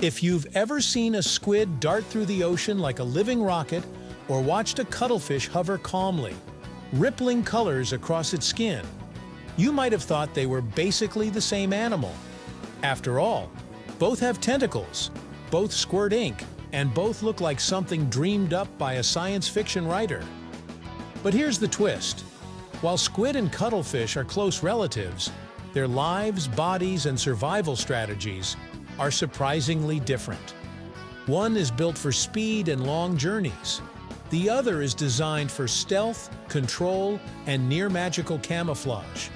If you've ever seen a squid dart through the ocean like a living rocket or watched a cuttlefish hover calmly, rippling colors across its skin, you might have thought they were basically the same animal. After all, both have tentacles, both squirt ink, and both look like something dreamed up by a science fiction writer. But here's the twist. While squid and cuttlefish are close relatives, their lives, bodies, and survival strategies are surprisingly different. One is built for speed and long journeys. The other is designed for stealth, control, and near-magical camouflage.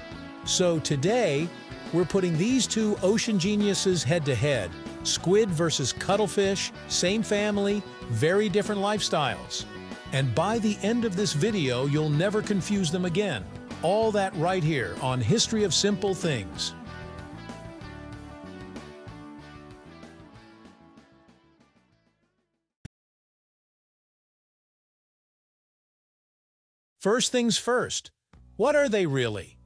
So today, we're putting these two ocean geniuses head-to-head. Squid versus cuttlefish, same family, very different lifestyles. And by the end of this video, you'll never confuse them again. All that right here on History of Simple Things. First things first, what are they really?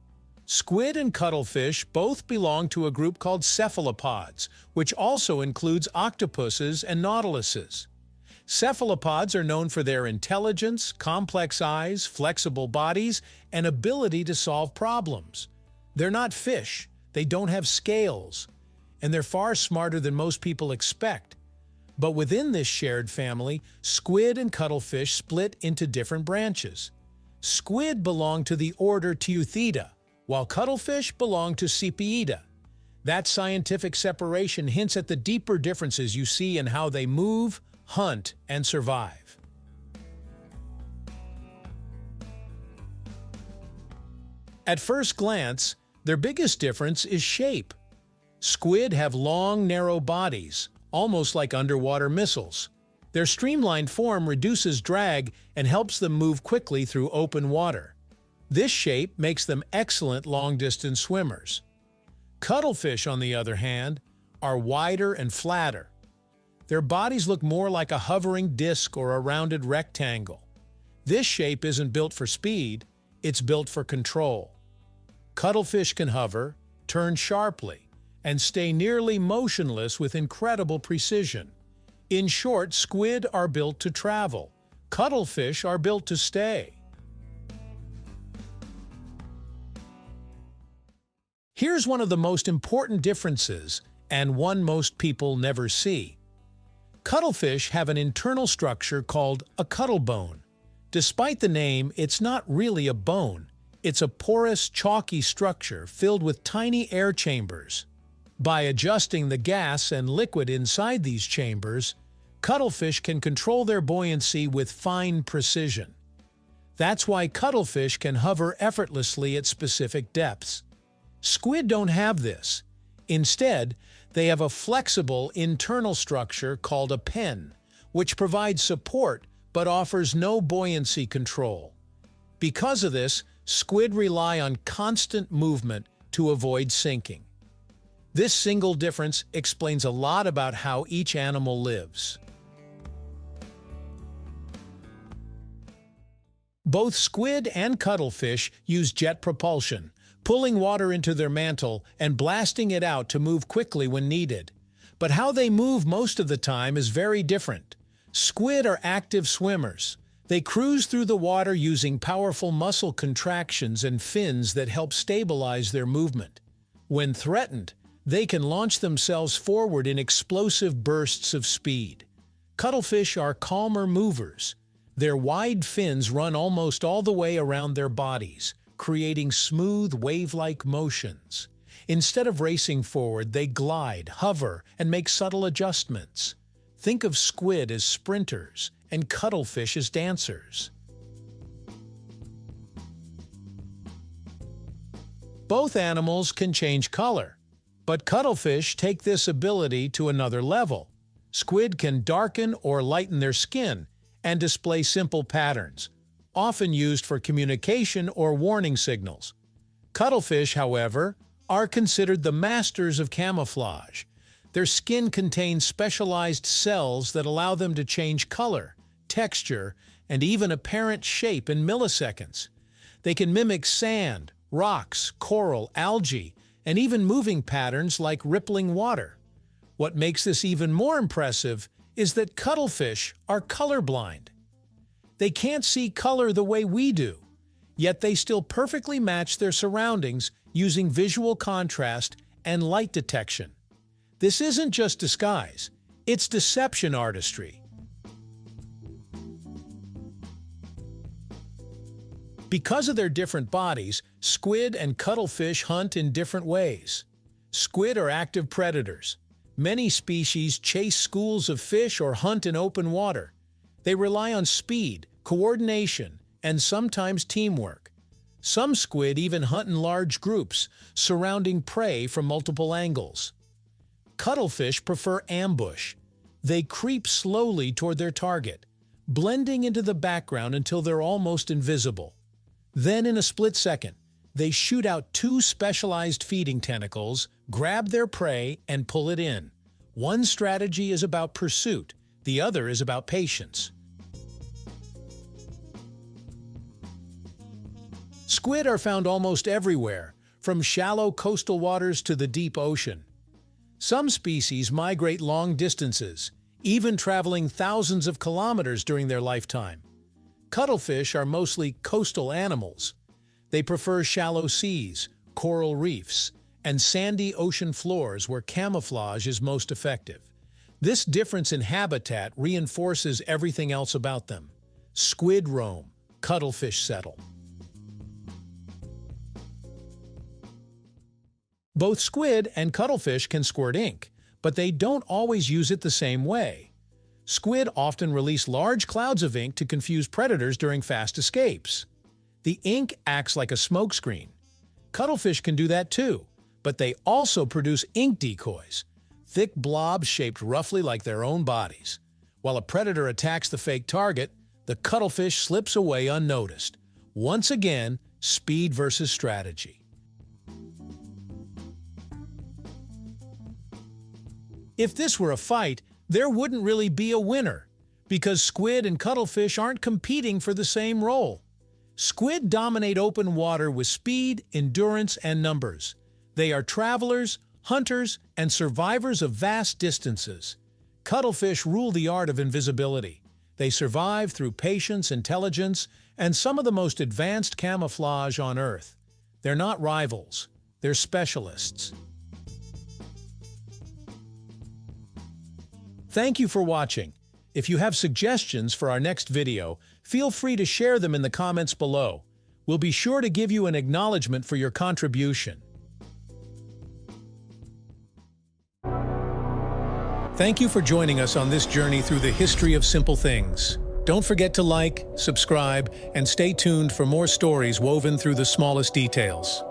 Squid and cuttlefish both belong to a group called cephalopods, which also includes octopuses and nautiluses. Cephalopods are known for their intelligence, complex eyes, flexible bodies, and ability to solve problems. They're not fish, they don't have scales, and they're far smarter than most people expect. But within this shared family, squid and cuttlefish split into different branches. Squid belong to the order Teuthidae, while cuttlefish belong to Cephalopod. That scientific separation hints at the deeper differences you see in how they move, hunt, and survive. At first glance, their biggest difference is shape. Squid have long, narrow bodies, almost like underwater missiles. Their streamlined form reduces drag and helps them move quickly through open water. This shape makes them excellent long-distance swimmers. Cuttlefish, on the other hand, are wider and flatter. Their bodies look more like a hovering disc or a rounded rectangle. This shape isn't built for speed, it's built for control. Cuttlefish can hover, turn sharply, and stay nearly motionless with incredible precision. In short, squid are built to travel. Cuttlefish are built to stay. Here's one of the most important differences, and one most people never see. Cuttlefish have an internal structure called a cuttlebone. Despite the name, it's not really a bone. It's a porous, chalky structure filled with tiny air chambers. By adjusting the gas and liquid inside these chambers, cuttlefish can control their buoyancy with fine precision. That's why cuttlefish can hover effortlessly at specific depths. Squid don't have this. Instead, they have a flexible internal structure called a pen, which provides support but offers no buoyancy control. Because of this, squid rely on constant movement to avoid sinking. This single difference explains a lot about how each animal lives. Both squid and cuttlefish use jet propulsion, pulling water into their mantle and blasting it out to move quickly when needed. But how they move most of the time is very different. Squid are active swimmers. They cruise through the water using powerful muscle contractions and fins that help stabilize their movement. When threatened, they can launch themselves forward in explosive bursts of speed. Cuttlefish are calmer movers. Their wide fins run almost all the way around their bodies, creating smooth, wave-like motions. Instead of racing forward, they glide, hover, and make subtle adjustments. Think of squid as sprinters and cuttlefish as dancers. Both animals can change color, but cuttlefish take this ability to another level. Squid can darken or lighten their skin and display simple patterns, often used for communication or warning signals. Cuttlefish, however, are considered the masters of camouflage. Their skin contains specialized cells that allow them to change color, texture, and even apparent shape in milliseconds. They can mimic sand, rocks, coral, algae, and even moving patterns like rippling water. What makes this even more impressive is that cuttlefish are colorblind. They can't see color the way we do, yet they still perfectly match their surroundings using visual contrast and light detection. This isn't just disguise, it's deception artistry. Because of their different bodies, squid and cuttlefish hunt in different ways. Squid are active predators. Many species chase schools of fish or hunt in open water. They rely on speed, coordination, and sometimes teamwork. Some squid even hunt in large groups, surrounding prey from multiple angles. Cuttlefish prefer ambush. They creep slowly toward their target, blending into the background until they're almost invisible. Then, in a split second, they shoot out two specialized feeding tentacles, grab their prey, and pull it in. One strategy is about pursuit, the other is about patience. Squid are found almost everywhere, from shallow coastal waters to the deep ocean. Some species migrate long distances, even traveling thousands of kilometers during their lifetime. Cuttlefish are mostly coastal animals. They prefer shallow seas, coral reefs, and sandy ocean floors where camouflage is most effective. This difference in habitat reinforces everything else about them. Squid roam, cuttlefish settle. Both squid and cuttlefish can squirt ink, but they don't always use it the same way. Squid often release large clouds of ink to confuse predators during fast escapes. The ink acts like a smokescreen. Cuttlefish can do that too, but they also produce ink decoys, thick blobs shaped roughly like their own bodies. While a predator attacks the fake target, the cuttlefish slips away unnoticed. Once again, speed versus strategy. If this were a fight, there wouldn't really be a winner, because squid and cuttlefish aren't competing for the same role. Squid dominate open water with speed, endurance, and numbers. They are travelers, hunters, and survivors of vast distances. Cuttlefish rule the art of invisibility. They survive through patience, intelligence, and some of the most advanced camouflage on Earth. They're not rivals, they're specialists. Thank you for watching. If you have suggestions for our next video, feel free to share them in the comments below. We'll be sure to give you an acknowledgement for your contribution. Thank you for joining us on this journey through the history of simple things. Don't forget to like, subscribe, and stay tuned for more stories woven through the smallest details.